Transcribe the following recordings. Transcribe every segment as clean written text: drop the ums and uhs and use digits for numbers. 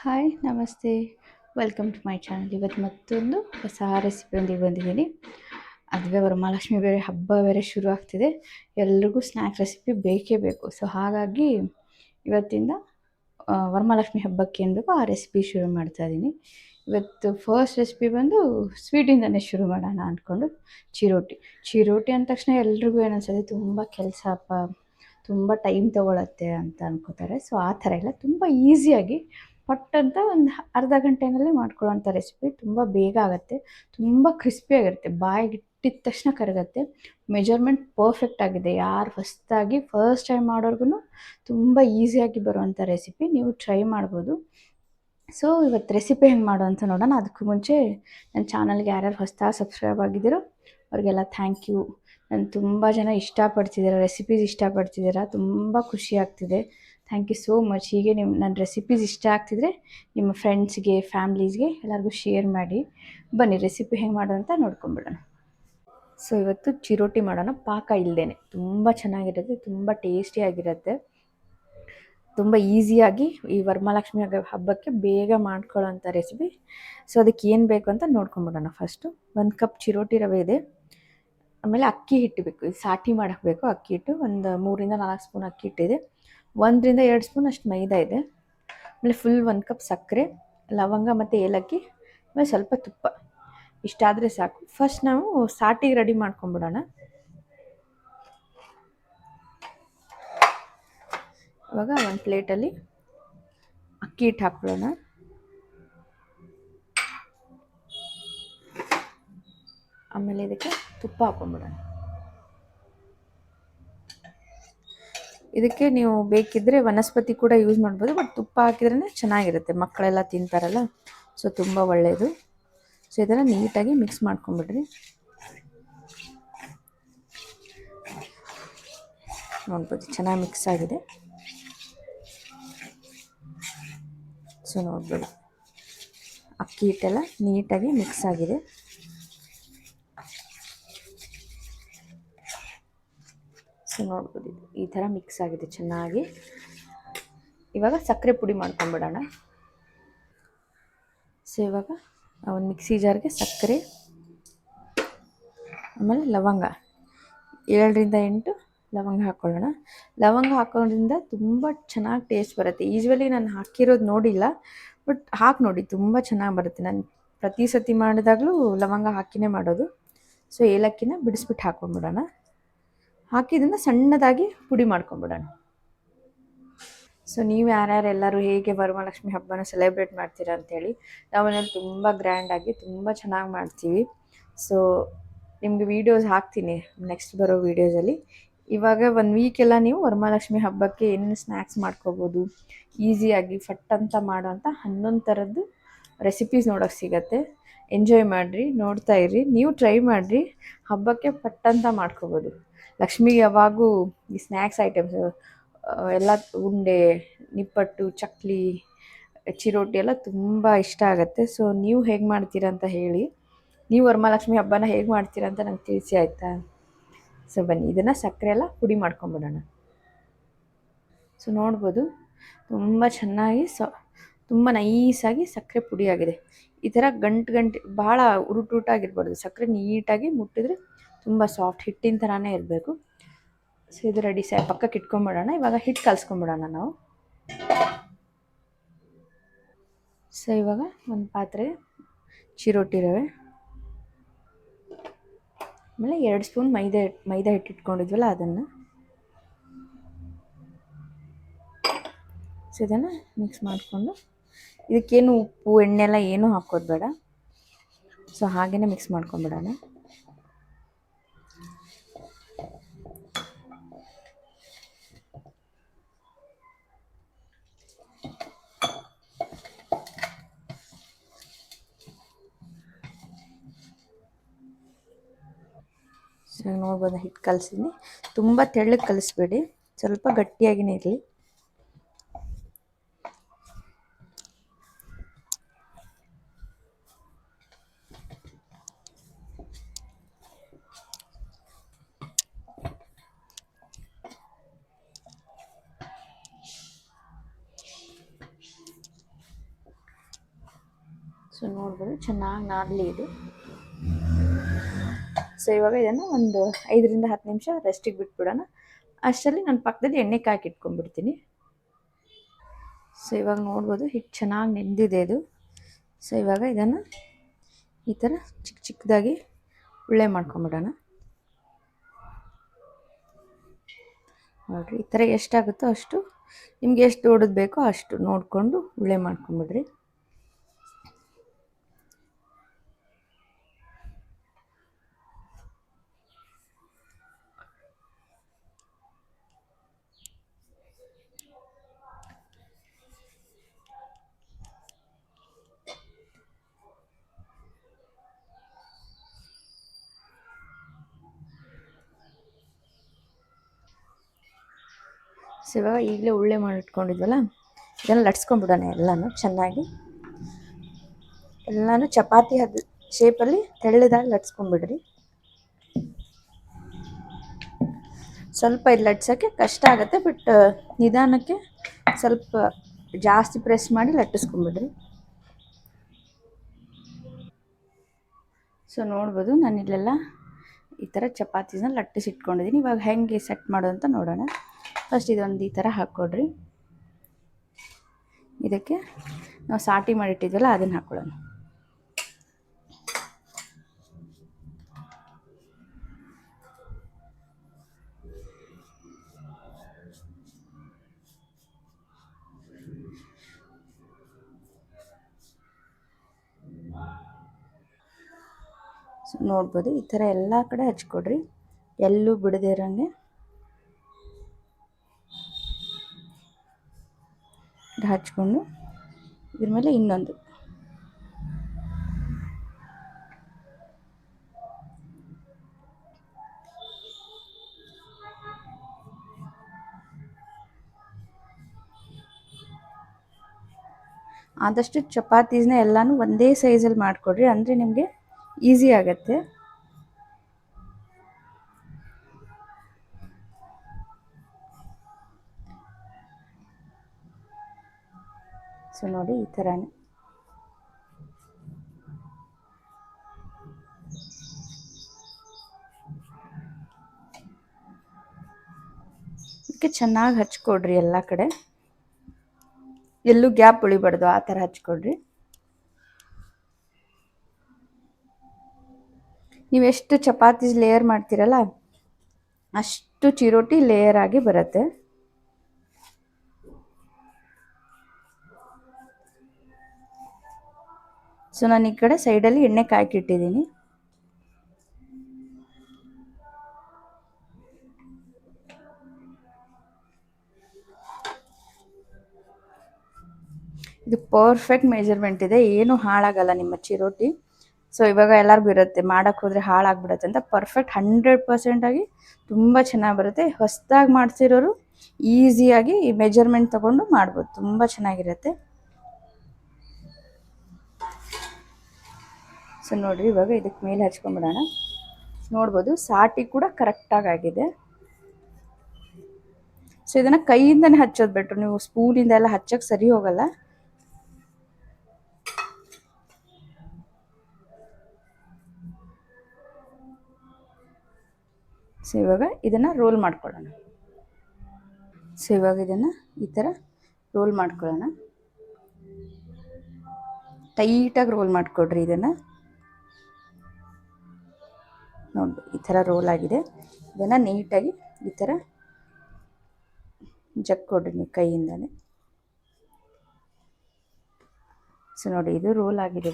Hi ನಮಸ್ತೆ. Welcome to my channel. ಇವತ್ತು ಮತ್ತೊಂದು ಹೊಸ ರೆಸಿಪಿಯೊಂದಿಗೆ ಬಂದಿದ್ದೀನಿ. ಅದುವೇ ವರಮಹಾಲಕ್ಷ್ಮಿ ಬೇರೆ ಹಬ್ಬ ಬೇರೆ ಶುರು ಆಗ್ತಿದೆ. ಎಲ್ರಿಗೂ ಸ್ನ್ಯಾಕ್ ರೆಸಿಪಿ ಬೇಕೇ ಬೇಕು. ಸೊ ಹಾಗಾಗಿ ಇವತ್ತಿಂದ ವರಮಹಾಲಕ್ಷ್ಮಿ ಹಬ್ಬಕ್ಕೆ ಏನು ಬೇಕೋ ಆ ರೆಸಿಪಿ ಶುರು ಮಾಡ್ತಾಯಿದ್ದೀನಿ. ಇವತ್ತು ಫಸ್ಟ್ ರೆಸಿಪಿ ಬಂದು ಸ್ವೀಟಿಂದನೇ ಶುರು ಮಾಡೋಣ ಅಂದ್ಕೊಂಡು ಚಿರೋಟಿ ಅಂದ ತಕ್ಷಣ ಎಲ್ರಿಗೂ ಏನು ಅನ್ಸುತ್ತೆ, ತುಂಬ ಕೆಲಸಪ್ಪ, ತುಂಬ ಟೈಮ್ ತೊಗೊಳತ್ತೆ ಅಂತ ಅನ್ಕೋತಾರೆ. ಸೊ ಆ ಥರ ಇಲ್ಲ, ತುಂಬ ಈಸಿಯಾಗಿ ಪಟ್ ಅಂತ ಒಂದು ಅರ್ಧ ಗಂಟೆಯಲ್ಲೇ ಮಾಡ್ಕೊಳ್ಳೋಂಥ ರೆಸಿಪಿ. ತುಂಬ ಬೇಗ ಆಗುತ್ತೆ, ತುಂಬ ಕ್ರಿಸ್ಪಿಯಾಗಿರುತ್ತೆ, ಬಾಯಿಗೆ ಇಟ್ಟಿದ ತಕ್ಷಣ ಕರಗುತ್ತೆ. ಮೆಜರ್ಮೆಂಟ್ ಪರ್ಫೆಕ್ಟ್ ಆಗಿದೆ. ಯಾರು ಹೊಸದಾಗಿ ಫಸ್ಟ್ ಟೈಮ್ ಮಾಡೋರ್ಗು ತುಂಬ ಈಸಿಯಾಗಿ ಬರುವಂಥ ರೆಸಿಪಿ, ನೀವು ಟ್ರೈ ಮಾಡ್ಬೋದು. ಸೊ ಇವತ್ತು ರೆಸಿಪಿ ಹೆಂಗೆ ಮಾಡೋ ಅಂತ ನೋಡೋಣ. ಅದಕ್ಕೂ ಮುಂಚೆ ನನ್ನ ಚಾನಲ್ಗೆ ಯಾರ್ಯಾರು ಹೊಸದಾಗಿ ಸಬ್ಸ್ಕ್ರೈಬ್ ಆಗಿದ್ದೀರೋ ಅವ್ರಿಗೆಲ್ಲ ಥ್ಯಾಂಕ್ ಯು. ನಾನು ತುಂಬ ಜನ ಇಷ್ಟಪಡ್ತಿದ್ದೀರ, ರೆಸಿಪೀಸ್ ಇಷ್ಟಪಡ್ತಿದ್ದೀರ, ತುಂಬ ಖುಷಿ ಆಗ್ತಿದೆ. Thank you so much. ಹೀಗೆ ನನ್ನ ರೆಸಿಪೀಸ್ ಇಷ್ಟ ಆಗ್ತಿದ್ರೆ ನಿಮ್ಮ ಫ್ರೆಂಡ್ಸ್ಗೆ, ಫ್ಯಾಮ್ಲೀಸ್ಗೆ ಎಲ್ಲರಿಗೂ ಶೇರ್ ಮಾಡಿ. ಬನ್ನಿ ರೆಸಿಪಿ ಹೆಂಗೆ ಮಾಡೋದು ಅಂತ ನೋಡ್ಕೊಂಬಿಡೋಣ. ಸೊ ಇವತ್ತು ಚಿರೋಟಿ ಮಾಡೋಣ, ಪಾಕ ಇಲ್ಲದೇನೆ. ತುಂಬ ಚೆನ್ನಾಗಿರುತ್ತೆ, ತುಂಬ ಟೇಸ್ಟಿಯಾಗಿರುತ್ತೆ, ತುಂಬ ಈಸಿಯಾಗಿ ಈ ವರಮಹಾಲಕ್ಷ್ಮಿ ಹಬ್ಬಕ್ಕೆ ಬೇಗ ಮಾಡ್ಕೊಳ್ಳೋಂಥ ರೆಸಿಪಿ. ಸೊ ಅದಕ್ಕೆ ಏನು ಬೇಕು ಅಂತ ನೋಡ್ಕೊಂಬಿಡೋಣ. ಫಸ್ಟು 1 ಕಪ್ ಚಿರೋಟಿ ರವೆ ಇದೆ. ಆಮೇಲೆ ಅಕ್ಕಿ ಹಿಟ್ಟು ಬೇಕು, ಇದು ಸಾಟಿ ಮಾಡೋಕ್ಕೆ ಬೇಕು ಅಕ್ಕಿ ಹಿಟ್ಟು. ಒಂದು 3ರಿಂದ 4 ಸ್ಪೂನ್ ಅಕ್ಕಿ ಹಿಟ್ಟಿದೆ. 1ರಿಂದ 2 ಸ್ಪೂನ್ ಅಷ್ಟು ಮೈದಾ ಇದೆ. ಆಮೇಲೆ ಫುಲ್ 1 ಕಪ್ ಸಕ್ಕರೆ, ಲವಂಗ ಮತ್ತು ಏಲಕ್ಕಿ, ಆಮೇಲೆ ಸ್ವಲ್ಪ ತುಪ್ಪ. ಇಷ್ಟಾದರೆ ಸಾಕು. ಫಸ್ಟ್ ನಾವು ಸಾಟಿಗೆ ರೆಡಿ ಮಾಡ್ಕೊಂಬಿಡೋಣ. ಇವಾಗ ಒಂದು ಪ್ಲೇಟಲ್ಲಿ ಅಕ್ಕಿ ಹಿಟ್ಟು ಹಾಕ್ಕೊಳ್ಳೋಣ. ಆಮೇಲೆ ಇದಕ್ಕೆ ತುಪ್ಪ ಹಾಕ್ಕೊಂಬಿಡೋಣ. ಇದಕ್ಕೆ ನೀವು ಬೇಕಿದ್ದರೆ ವನಸ್ಪತಿ ಕೂಡ ಯೂಸ್ ಮಾಡ್ಬೋದು, ಬಟ್ ತುಪ್ಪ ಹಾಕಿದ್ರೇ ಚೆನ್ನಾಗಿರುತ್ತೆ, ಮಕ್ಕಳೆಲ್ಲ ತಿಂತಾರಲ್ಲ, ಸೊ ತುಂಬ ಒಳ್ಳೆಯದು. ಸೊ ಇದನ್ನು ನೀಟಾಗಿ ಮಿಕ್ಸ್ ಮಾಡ್ಕೊಂಬಿಡ್ರಿ. ನೋಡ್ಬೋದು ಚೆನ್ನಾಗಿ ಮಿಕ್ಸ್ ಆಗಿದೆ. ಸೊ ನೋಡ್ಬೋದು ಅಕ್ಕಿ ಹಿಟ್ಟೆಲ್ಲ ನೀಟಾಗಿ ಮಿಕ್ಸ್ ಆಗಿದೆ. ಸೊ ನೋಡ್ಬೋದು ಈ ಥರ ಮಿಕ್ಸ್ ಆಗಿದೆ ಚೆನ್ನಾಗಿ. ಇವಾಗ ಸಕ್ಕರೆ ಪುಡಿ ಮಾಡ್ಕೊಂಬಿಡೋಣ. ಸೊ ಇವಾಗ ಒಂದು ಮಿಕ್ಸಿ ಜಾರ್ಗೆ ಸಕ್ಕರೆ, ಆಮೇಲೆ ಲವಂಗ 7ರಿಂದ 8 ಲವಂಗ ಹಾಕ್ಕೊಳ್ಳೋಣ. ಲವಂಗ ಹಾಕೋದ್ರಿಂದ ತುಂಬ ಚೆನ್ನಾಗಿ ಟೇಸ್ಟ್ ಬರುತ್ತೆ. ಯೂಶ್ವಲಿ ನಾನು ಹಾಕಿರೋದು ನೋಡಿಲ್ಲ, ಬಟ್ ಹಾಕಿ ನೋಡಿ, ತುಂಬ ಚೆನ್ನಾಗಿ ಬರುತ್ತೆ. ನಾನು ಪ್ರತಿ ಸತಿ ಮಾಡಿದಾಗಲೂ ಲವಂಗ ಹಾಕಿನೇ ಮಾಡೋದು. ಸೊ ಏಲಕ್ಕಿನ ಬಿಡಿಸ್ಬಿಟ್ಟು ಹಾಕ್ಕೊಂಬಿಡೋಣ. ಹಾಕಿದ್ದನ್ನು ಸಣ್ಣದಾಗಿ ಪುಡಿ ಮಾಡ್ಕೊಂಬಿಡೋಣ. ಸೊ ನೀವು ಯಾರ್ಯಾರೆಲ್ಲರೂ ಹೇಗೆ ವರಮಹಾಲಕ್ಷ್ಮಿ ಹಬ್ಬನ ಸೆಲೆಬ್ರೇಟ್ ಮಾಡ್ತೀರಾ ಅಂಥೇಳಿ. ನಾವಲ್ಲಿ ತುಂಬ ಗ್ರ್ಯಾಂಡಾಗಿ ತುಂಬ ಚೆನ್ನಾಗಿ ಮಾಡ್ತೀವಿ. ಸೊ ನಿಮಗೆ ವೀಡಿಯೋಸ್ ಹಾಕ್ತೀನಿ ನೆಕ್ಸ್ಟ್ ಬರೋ ವೀಡಿಯೋಸಲ್ಲಿ. ಇವಾಗ 1 ವೀಕೆಲ್ಲ ನೀವು ವರಮಹಾಲಕ್ಷ್ಮಿ ಹಬ್ಬಕ್ಕೆ ಏನು ಸ್ನ್ಯಾಕ್ಸ್ ಮಾಡ್ಕೋಬೋದು, ಈಸಿಯಾಗಿ ಫಟ್ ಅಂತ ಮಾಡೋಂಥ 11 ಥರದ್ದು ರೆಸಿಪೀಸ್ ನೋಡೋಕ್ಕೆ ಸಿಗತ್ತೆ. ಎಂಜಾಯ್ ಮಾಡಿರಿ, ನೋಡ್ತಾ ಇರ್ರಿ, ನೀವು ಟ್ರೈ ಮಾಡಿರಿ, ಹಬ್ಬಕ್ಕೆ ಫಟ್ ಅಂತ ಮಾಡ್ಕೋಬೋದು. ಲಕ್ಷ್ಮಿಗೆ ಯಾವಾಗೂ ಈ ಸ್ನ್ಯಾಕ್ಸ್ ಐಟಮ್ಸ್ ಎಲ್ಲ, ಉಂಡೆ, ನಿಪ್ಪಟ್ಟು, ಚಕ್ಲಿ, ಚಿರೋಟಿ ಎಲ್ಲ ತುಂಬ ಇಷ್ಟ ಆಗುತ್ತೆ. ಸೊ ನೀವು ಹೇಗೆ ಮಾಡ್ತೀರಾ ಅಂತ ಹೇಳಿ, ನೀವು ವರಮಹಾಲಕ್ಷ್ಮಿ ಹಬ್ಬನ ಹೇಗೆ ಮಾಡ್ತೀರಾ ಅಂತ ನಂಗೆ ತಿಳಿಸಿ, ಆಯಿತಾ? ಸೊ ಬನ್ನಿ ಇದನ್ನು ಸಕ್ಕರೆ ಎಲ್ಲ ಪುಡಿ ಮಾಡ್ಕೊಂಬಿಡೋಣ. ಸೊ ನೋಡ್ಬೋದು ತುಂಬ ಚೆನ್ನಾಗಿ ತುಂಬ ನೈಸಾಗಿ ಸಕ್ಕರೆ ಪುಡಿ ಆಗಿದೆ. ಈ ಥರ ಗಂಟು ಭಾಳ ಉರುಟಾಗಿರ್ಬಾರ್ದು. ಸಕ್ಕರೆ ನೀಟಾಗಿ ಮುಟ್ಟಿದ್ರೆ ತುಂಬ ಸಾಫ್ಟ್ ಹಿಟ್ಟಿನ ಥರನೇ ಇರಬೇಕು. ಸೊ ಇದು ರೆಡಿ ಪಕ್ಕಕ್ಕೆ ಇಟ್ಕೊಂಬಿಡೋಣ. ಇವಾಗ ಹಿಟ್ಟು ಕಲಿಸ್ಕೊಂಬಿಡೋಣ ನಾವು. ಸೊ ಇವಾಗ ಒಂದು ಪಾತ್ರೆ ಚಿರೋಟಿ ರವೆ, ಆಮೇಲೆ 2 ಸ್ಪೂನ್ ಮೈದಾ ಹಿಟ್ಟು ಇಟ್ಕೊಂಡಿದ್ವಲ್ಲ ಅದನ್ನು. ಸೊ ಇದನ್ನು ಮಿಕ್ಸ್ ಮಾಡಿಕೊಂಡು, ಇದಕ್ಕೇನು ಉಪ್ಪು ಎಣ್ಣೆ ಎಲ್ಲ ಏನೂ ಹಾಕೋದು ಬೇಡ. ಸೊ ಹಾಗೇ ಮಿಕ್ಸ್ ಮಾಡ್ಕೊಂಬಿಡೋಣ. ಸೊ ನೋಡ್ಬೋದು ಹಿಟ್ಟು ಕಲಸಿದ್ದೀನಿ. ತುಂಬ ತೆಳ್ಳಗೆ ಕಲಿಸ್ಬೇಡಿ, ಸ್ವಲ್ಪ ಗಟ್ಟಿಯಾಗಿಯೇ ಇರಲಿ. ಸೊ ನೋಡ್ಬೋದು ಚೆನ್ನಾಗಿ ನಾದಲಿ ಇದು. ಸೊ ಇವಾಗ ಇದನ್ನು ಒಂದು 5ರಿಂದ 10 ನಿಮಿಷ ರೆಸ್ಟಿಗೆ ಬಿಟ್ಬಿಡೋಣ. ಅಷ್ಟರಲ್ಲಿ ನಾನು ಪಕ್ಕದಲ್ಲಿ ಎಣ್ಣೆ ಕಾಯ್ಕೆ ಇಟ್ಕೊಂಡ್ಬಿಡ್ತೀನಿ. ಸೊ ಇವಾಗ ನೋಡ್ಬೋದು ಹಿಟ್ಟು ಚೆನ್ನಾಗಿ ನೆಂದಿದೆ ಇದು. ಸೊ ಇವಾಗ ಇದನ್ನು ಈ ಥರ ಚಿಕ್ಕ ಚಿಕ್ಕದಾಗಿ ಉಳ್ಳೆ ಮಾಡ್ಕೊಂಬಿಡೋಣ. ನೋಡಿರಿ ಈ ಥರ ಎಷ್ಟಾಗುತ್ತೋ ಅಷ್ಟು, ನಿಮ್ಗೆ ಎಷ್ಟು ದೊಡ್ಡದು ಬೇಕೋ ಅಷ್ಟು ನೋಡಿಕೊಂಡು ಉಳ್ಳೆ ಮಾಡ್ಕೊಂಬಿಡ್ರಿ. ಸೊ ಇವಾಗ ಈಗಲೇ ಉಳ್ಳೆ ಮಾಡಿಟ್ಕೊಂಡಿದ್ವಲ್ಲ, ಇದನ್ನು ಲಟ್ಸ್ಕೊಂಡ್ಬಿಡೋಣ ಎಲ್ಲನೂ ಚೆನ್ನಾಗಿ. ಎಲ್ಲನೂ ಚಪಾತಿ ಶೇಪಲ್ಲಿ ತೆಳ್ಳದಾಗಿ ಲಟ್ಸ್ಕೊಂಡ್ಬಿಡ್ರಿ. ಸ್ವಲ್ಪ ಇದು ಲಟ್ಸೋಕ್ಕೆ ಕಷ್ಟ ಆಗುತ್ತೆ, ಬಟ್ ನಿಧಾನಕ್ಕೆ ಸ್ವಲ್ಪ ಜಾಸ್ತಿ ಪ್ರೆಸ್ ಮಾಡಿ ಲಟ್ಟಿಸ್ಕೊಂಡ್ಬಿಡ್ರಿ. ಸೊ ನೋಡ್ಬೋದು ನಾನು ಇಲ್ಲೆಲ್ಲ ಈ ಥರ ಚಪಾತಿನ ಲಟ್ಟಿಸಿಟ್ಕೊಂಡಿದ್ದೀನಿ. ಇವಾಗ ಹೆಂಗೆ ಸೆಟ್ ಮಾಡೋದು ಅಂತ ನೋಡೋಣ. ಫಸ್ಟ್ ಇದೊಂದು ಈ ಥರ ಹಾಕ್ಕೊಡ್ರಿ. ಇದಕ್ಕೆ ನಾವು ಸಾಟಿ ಮಾಡಿಟ್ಟಿದ್ವಲ್ಲ ಅದನ್ನು ಹಾಕ್ಕೊಳ್ಳೋಣ. ಸೊ ನೋಡ್ಬೋದು ಈ ಥರ ಎಲ್ಲ ಕಡೆ ಹಚ್ಕೊಡ್ರಿ, ಎಲ್ಲೂ ಬಿಡದೇ ಇರೋಂಗೆ ಹಚ್ಕೊಂಡು ಇದ್ರ ಮೇಲೆ ಇನ್ನೊಂದು ಆದಷ್ಟು ಚಪಾತೀಸ್ನ ಎಲ್ಲನೂ ಒಂದೇ ಸೈಜಲ್ಲಿ ಮಾಡಿಕೊಡ್ರಿ, ಅಂದರೆ ನಿಮಗೆ ಈಸಿ ಆಗುತ್ತೆ. ಸೊ ನೋಡಿ ಈ ಥರನೇ ಇದಕ್ಕೆ ಚೆನ್ನಾಗಿ ಹಚ್ಕೊಡ್ರಿ. ಎಲ್ಲ ಕಡೆ ಎಲ್ಲೂ ಗ್ಯಾಪ್ ಉಳಿಬಾರ್ದು, ಆ ಥರ ಹಚ್ಕೊಡ್ರಿ. ನೀವು ಎಷ್ಟು ಚಪಾತೀಸ್ ಲೇಯರ್ ಮಾಡ್ತೀರಲ್ಲ ಅಷ್ಟು ಚಿರೋಟಿ ಲೇಯರ್ ಆಗಿ ಬರುತ್ತೆ. ಸೊ ನಾನು ಈ ಕಡೆ ಸೈಡಲ್ಲಿ ಎಣ್ಣೆ ಕಾಯ್ಕಿಟ್ಟಿದ್ದೀನಿ. ಇದು ಪರ್ಫೆಕ್ಟ್ ಮೆಜರ್ಮೆಂಟ್ ಇದೆ, ಏನು ಹಾಳಾಗಲ್ಲ ನಿಮ್ಮ ಚಿರೋಟಿ. ಸೊ ಇವಾಗ ಎಲ್ಲರಿಗೂ ಇರುತ್ತೆ ಮಾಡೋಕ್ಕೆ ಹೋದರೆ ಹಾಳಾಗ್ಬಿಡುತ್ತೆ ಅಂತ. ಪರ್ಫೆಕ್ಟ್ 100% ಆಗಿ ತುಂಬ ಚೆನ್ನಾಗಿ ಬರುತ್ತೆ. ಹೊಸದಾಗಿ ಮಾಡ್ತಿರೋರು ಈಸಿಯಾಗಿ ಈ ಮೆಜರ್ಮೆಂಟ್ ತೊಗೊಂಡು ಮಾಡ್ಬೋದು, ತುಂಬ ಚೆನ್ನಾಗಿರುತ್ತೆ. ಸೊ ನೋಡಿರಿ ಇವಾಗ ಇದಕ್ಕೆ ಮೇಲೆ ಹಚ್ಕೊಂಡ್ಬಿಡೋಣ. ನೋಡ್ಬೋದು ಸಾಟಿ ಕೂಡ ಕರೆಕ್ಟಾಗಿ ಆಗಿದೆ. ಸೊ ಇದನ್ನು ಕೈಯಿಂದನೇ ಹಚ್ಚೋದು ಬೆಟ್ರು, ನೀವು ಸ್ಪೂನಿಂದ ಎಲ್ಲ ಹಚ್ಚೋಕ್ಕೆ ಸರಿ ಹೋಗಲ್ಲ. ಸೊ ಇವಾಗ ಇದನ್ನು ರೋಲ್ ಮಾಡ್ಕೊಳ್ಳೋಣ. ಸೊ ಇವಾಗ ಇದನ್ನು ಈ ಥರ ರೋಲ್ ಮಾಡ್ಕೊಳ್ಳೋಣ. ಟೈಟಾಗಿ ರೋಲ್ ಮಾಡಿಕೊಡ್ರಿ ಇದನ್ನು. ನೋಡಿ ಈ ಥರ ರೋಲ್ ಆಗಿದೆ. ಇದನ್ನು ನೀಟಾಗಿ ಈ ಥರ ಜಕ್ಕೊಡ್ರಿ ನೀವು ಕೈಯಿಂದನೇ. ಸೊ ನೋಡಿ ಇದು ರೋಲ್ ಆಗಿದೆ.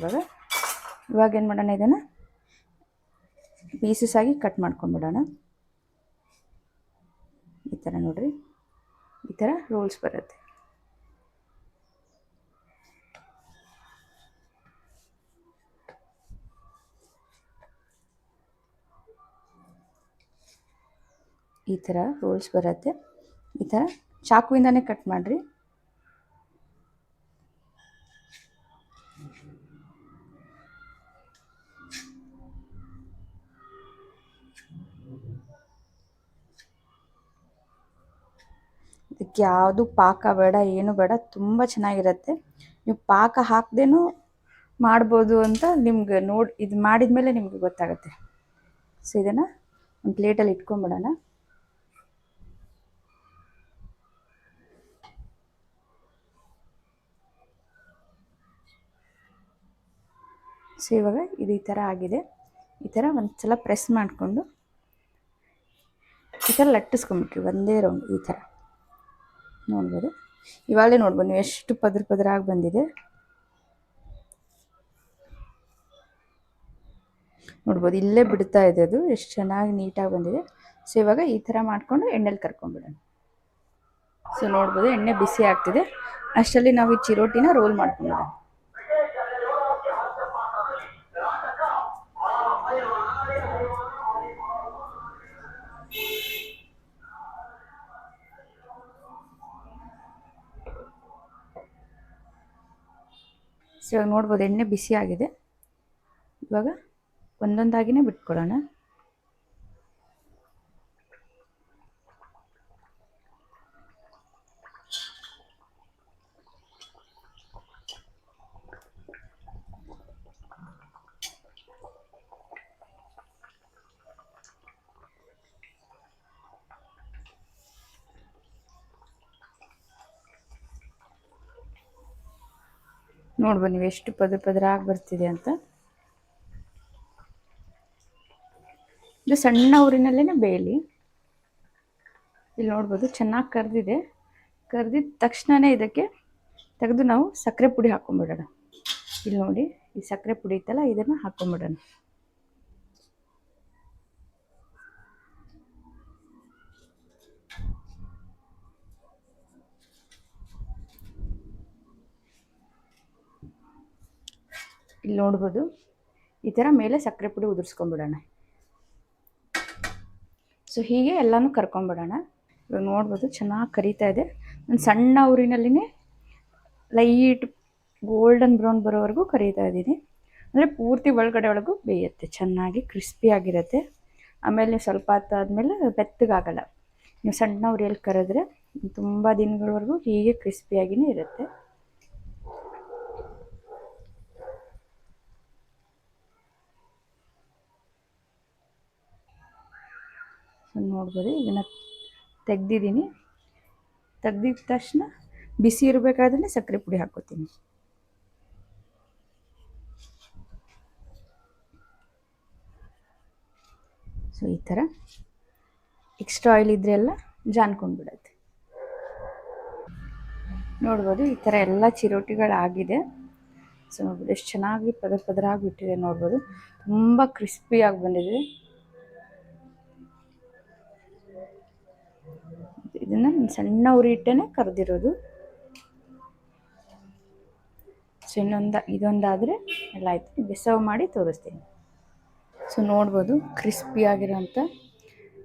ಇವಾಗ ಏನು ಮಾಡೋಣ, ಇದನ್ನು ಪೀಸಸ್ ಆಗಿ ಕಟ್ ಮಾಡ್ಕೊಂಡ್ಬಿಡೋಣ. ಈ ಥರ ನೋಡಿರಿ, ಈ ಥರ ರೋಲ್ಸ್ ಬರುತ್ತೆ. ಈ ಥರ ರೋಲ್ಸ್ ಬರುತ್ತೆ. ಈ ಥರ ಚಾಕುವಿಂದನೇ ಕಟ್ ಮಾಡಿರಿ. ಇದಕ್ಕೆ ಯಾವುದು ಪಾಕ ಬೇಡ, ಏನು ಬೇಡ, ತುಂಬ ಚೆನ್ನಾಗಿರುತ್ತೆ. ನೀವು ಪಾಕ ಹಾಕ್ದೇನೂ ಮಾಡ್ಬೋದು ಅಂತ ನಿಮ್ಗೆ ಇದು ಮಾಡಿದ ಮೇಲೆ ನಿಮ್ಗೆ ಗೊತ್ತಾಗುತ್ತೆ. ಸೊ ಇದನ್ನು ಒಂದು ಪ್ಲೇಟಲ್ಲಿ ಇಟ್ಕೊಂಬಿಡೋಣ. ಸೊ ಇವಾಗ ಇದು ಈ ಥರ ಆಗಿದೆ. ಈ ಥರ ಒಂದು ಸಲ ಪ್ರೆಸ್ ಮಾಡಿಕೊಂಡು ಈ ಥರ ಲಟ್ಟಿಸ್ಕೊಂಬಿಟ್ರಿ ಒಂದೇ ರೌಂಡ್. ಈ ಥರ ನೋಡ್ಬೋದು, ಇವಾಗಲೇ ನೋಡ್ಬೋದು ನೀವು ಎಷ್ಟು ಪದ್ರ ಪದ್ರ ಆಗಿ ಬಂದಿದೆ ನೋಡ್ಬೋದು. ಇಲ್ಲೇ ಬಿಡ್ತಾ ಇದೆ ಅದು, ಎಷ್ಟು ಚೆನ್ನಾಗಿ ನೀಟಾಗಿ ಬಂದಿದೆ. ಸೊ ಇವಾಗ ಈ ಥರ ಮಾಡಿಕೊಂಡು ಎಣ್ಣೆಲಿ ಕರ್ಕೊಂಡ್ಬಿಡೋಣ. ಸೊ ನೋಡ್ಬೋದು ಎಣ್ಣೆ ಬಿಸಿ ಆಗ್ತಿದೆ. ಅಷ್ಟರಲ್ಲಿ ನಾವು ಈ ಚಿರೋಟಿನ ರೋಲ್ ಮಾಡ್ಕೊಂಡ್ಬಿಡೋಣ. ಸೊ ಇವಾಗ ನೋಡ್ಬೋದು ಎಣ್ಣೆ ಬಿಸಿ ಆಗಿದೆ. ಇವಾಗ ಒಂದೊಂದಾಗಿನೇ ಬಿಟ್ಕೊಳ್ಳೋಣ. ನೋಡ್ಬೋದು ನೀವು ಎಷ್ಟು ಪದ್ರ ಪದ್ರ ಆಗಿ ಬರ್ತಿದೆ ಅಂತ. ಇದು ಸಣ್ಣ ಊರಿನಲ್ಲೇ ಬೇಯಲಿ. ಇಲ್ಲಿ ನೋಡ್ಬೋದು ಚೆನ್ನಾಗಿ ಕರೆದಿದೆ. ಕರೆದಿದ ತಕ್ಷಣವೇ ಇದಕ್ಕೆ ತೆಗೆದು ನಾವು ಸಕ್ಕರೆ ಪುಡಿ ಹಾಕ್ಕೊಂಬಿಡೋಣ. ಇಲ್ಲಿ ನೋಡಿ ಈ ಸಕ್ಕರೆ ಪುಡಿ ಇತ್ತಲ್ಲ, ಇದನ್ನು ಹಾಕ್ಕೊಂಬಿಡೋಣ. ಇಲ್ಲಿ ನೋಡ್ಬೋದು ಈ ಥರ ಮೇಲೆ ಸಕ್ಕರೆ ಪುಡಿ ಉದುರಿಸ್ಕೊಂಬಿಡೋಣ. ಸೊ ಹೀಗೆ ಎಲ್ಲನೂ ಕರ್ಕೊಂಬಿಡೋಣ. ಇವಾಗ ನೋಡ್ಬೋದು ಚೆನ್ನಾಗಿ ಕರಿತಾ ಇದೆ. ಒಂದು ಸಣ್ಣ ಊರಿನಲ್ಲಿನೇ ಲೈಟ್ ಗೋಲ್ಡನ್ ಬ್ರೌನ್ ಬರೋವರೆಗೂ ಕರಿತಾ ಇದ್ದೀನಿ. ಅಂದರೆ ಪೂರ್ತಿ ಒಳಗಡೆ ಬೇಯುತ್ತೆ, ಚೆನ್ನಾಗಿ ಕ್ರಿಸ್ಪಿಯಾಗಿರುತ್ತೆ. ಆಮೇಲೆ ಸ್ವಲ್ಪ ಹೊತ್ತಾದಮೇಲೆ ಬೆತ್ತಗಾಗಲ್ಲ. ನೀವು ಸಣ್ಣ ಉರಿಯಲ್ಲಿ ಕರೆದ್ರೆ ತುಂಬ ದಿನಗಳವರೆಗೂ ಹೀಗೆ ಕ್ರಿಸ್ಪಿಯಾಗಿಯೇ ಇರುತ್ತೆ. ನೋಡ್ಬೋದು ಇದನ್ನು ತೆಗ್ದಿದ್ದೀನಿ. ತೆಗ್ದಿದ ತಕ್ಷಣ ಬಿಸಿ ಇರಬೇಕಾದ್ರೆ ಸಕ್ಕರೆ ಪುಡಿ ಹಾಕ್ಕೋತೀನಿ. ಸೊ ಈ ಥರ ಎಕ್ಸ್ಟ್ರಾ ಆಯಿಲ್ ಇದ್ರೆ ಎಲ್ಲ ಜಾನ್ಕೊಂಡ್ಬಿಡುತ್ತೆ. ನೋಡ್ಬೋದು ಈ ಥರ ಎಲ್ಲ ಚಿರೋಟಿಗಳಾಗಿದೆ. ಸೊ ನೋಡ್ಬೋದು ಎಷ್ಟು ಚೆನ್ನಾಗಿ ಪದರ ಪದರ ಆಗಿಬಿಟ್ಟಿದೆ. ನೋಡ್ಬೋದು ತುಂಬ ಕ್ರಿಸ್ಪಿಯಾಗಿ ಬಂದಿದೆ. ಇದನ್ನು ಸಣ್ಣ ಉರಿ ಇಟ್ಟೇ ಕರೆದಿರೋದು. ಸೊ ಇದೊಂದಾದರೆ ಎಲ್ಲ ಆಯಿತು. ಈಗ ಸರ್ವ್ ಮಾಡಿ ತೋರಿಸ್ತೀನಿ. ಸೊ ನೋಡ್ಬೋದು ಕ್ರಿಸ್ಪಿಯಾಗಿರೋಂಥ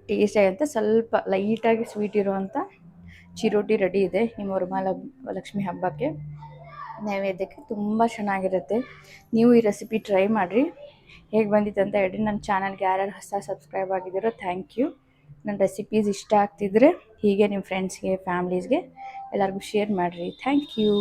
ಟೇಸ್ಟ್ ಆಗಿರುತ್ತೆ. ಸ್ವಲ್ಪ ಲೈಟಾಗಿ ಸ್ವೀಟ್ ಇರೋವಂಥ ಚಿರೋಟಿ ರೆಡಿ ಇದೆ ನಿಮ್ಮ ವರಮಹಾಲಕ್ಷ್ಮಿ ಹಬ್ಬಕ್ಕೆ ನೈವೇದ್ಯಕ್ಕೆ. ತುಂಬ ಚೆನ್ನಾಗಿರುತ್ತೆ. ನೀವು ಈ ರೆಸಿಪಿ ಟ್ರೈ ಮಾಡಿರಿ. ಹೇಗೆ ಬಂದಿತ್ತು ಅಂತ ಹೇಳಿ. ನನ್ನ ಚಾನಲ್ಗೆ ಯಾರ್ಯಾರು ಹೊಸ ಸಬ್ಸ್ಕ್ರೈಬ್ ಆಗಿದ್ದೀರೋ ಥ್ಯಾಂಕ್ ಯು. ನನ್ನ ರೆಸಿಪೀಸ್ ಇಷ್ಟ ಆಗ್ತಿದ್ರೆ ಹೀಗೆ ನಿಮ್ಮ ಫ್ರೆಂಡ್ಸ್ಗೆ ಫ್ಯಾಮ್ಲೀಸ್ಗೆ ಎಲ್ಲರಿಗೂ ಶೇರ್ ಮಾಡಿರಿ. Thank you.